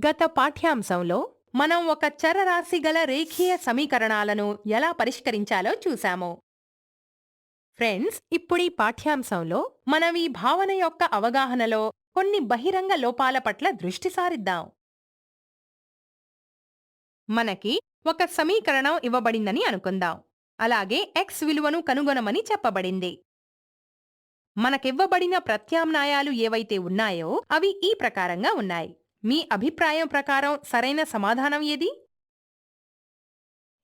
గత పాఠ్యాంశంలో మనం ఒక చరరాశి గల రేఖీయ సమీకరణాలను ఎలా పరిష్కరించాలో చూశాము. ఫ్రెండ్స్, ఇప్పుడీ పాఠ్యాంశంలో మనం ఈ భావన యొక్క అవగాహనలో కొన్ని బహిరంగ లోపాల పట్ల దృష్టి సారిద్దాం. మనకి ఒక సమీకరణం ఇవ్వబడిందని అనుకుందాం. అలాగే x విలువను కనుగొనమని చెప్పబడింది. మనకివ్వబడిన ప్రత్యామ్నాయాలు ఏవైతే ఉన్నాయో అవి ఈ ప్రకారంగా ఉన్నాయి. మీ అభిప్రాయం ప్రకారం సరైన సమాధానం ఏది?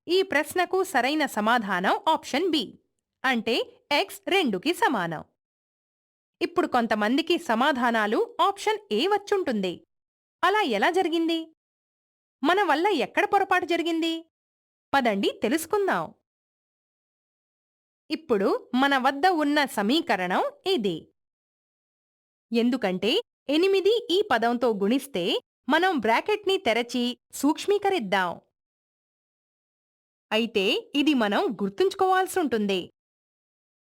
ఈ ప్రశ్నకు సరైన సమాధానం ఆప్షన్ బి, అంటే x 2కి సమానం. ఇప్పుడు కొంతమందికి సమాధానాలు ఆప్షన్ ఏ వచ్చుంటుంది. అలా ఎలా జరిగింది? మన వల్ల ఎక్కడ పొరపాటు జరిగింది? పదండి తెలుసుకుందాం. ఇప్పుడు మన వద్ద ఉన్న సమీకరణం ఇది. ఎందుకంటే 8 ఈ పదంతో గుణిస్తే మనం బ్రాకెట్ని తెరచి సూక్ష్మీకరిద్దాం. అయితే ఇది మనం గుర్తుంచుకోవాల్సుంటుంది.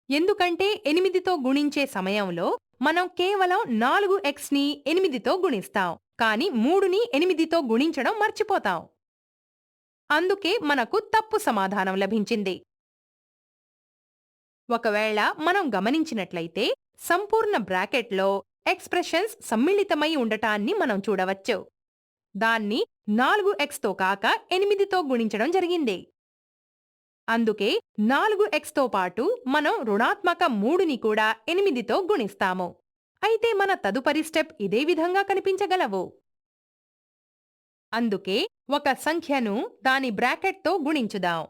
ఎందుకంటే 8తో గుణించే సమయంలో మనం కేవలం 4xని 8తో గుణిస్తాం, కాని 3ని 8తో గుణించడం మర్చిపోతాం. అందుకే మనకు తప్పు సమాధానం లభించింది. ఒకవేళ మనం గమనించినట్లయితే సంపూర్ణ బ్రాకెట్లో ఎక్స్ప్రెషన్స్ సమ్మిళితమై ఉండటాన్ని మనం చూడవచ్చు. దాన్ని 4xతో కాక 8తో గుణించడం జరిగింది. అందుకే 4xతో పాటు మనం రుణాత్మక 3ని కూడా 8తో గుణిస్తాము. అయితే మన తదుపరి స్టెప్ ఇదే విధంగా కనిపించగలవు. అందుకే ఒక సంఖ్యను దాని బ్రాకెట్తో గుణించుదాం.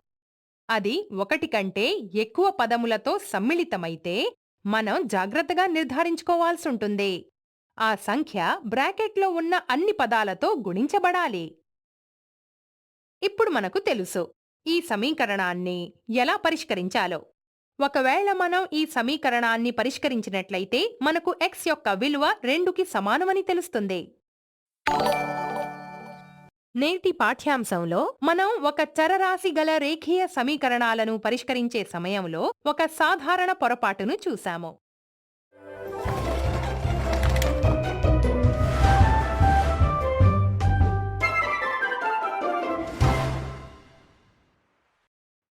అది 1 కంటే ఎక్కువ పదములతో సమ్మిళితమైతే మనం జాగ్రత్తగా నిర్ధారించుకోవాల్సుంటుంది. ఆ సంఖ్య బ్రాకెట్లో ఉన్న అన్ని పదాలతో గుణించబడాలి. ఇప్పుడు మనకు తెలుసు ఈ సమీకరణాన్ని ఎలా పరిష్కరించాలో. ఒకవేళ మనం ఈ సమీకరణాన్ని పరిష్కరించినట్లయితే మనకు x యొక్క విలువ 2కి సమానమని తెలుస్తుంది. నేటి పాఠ్యాంశంలో మనం ఒక చరరాశి గల రేఖీయ సమీకరణాలను పరిష్కరించే సమయంలో ఒక సాధారణ పొరపాటును చూశాము.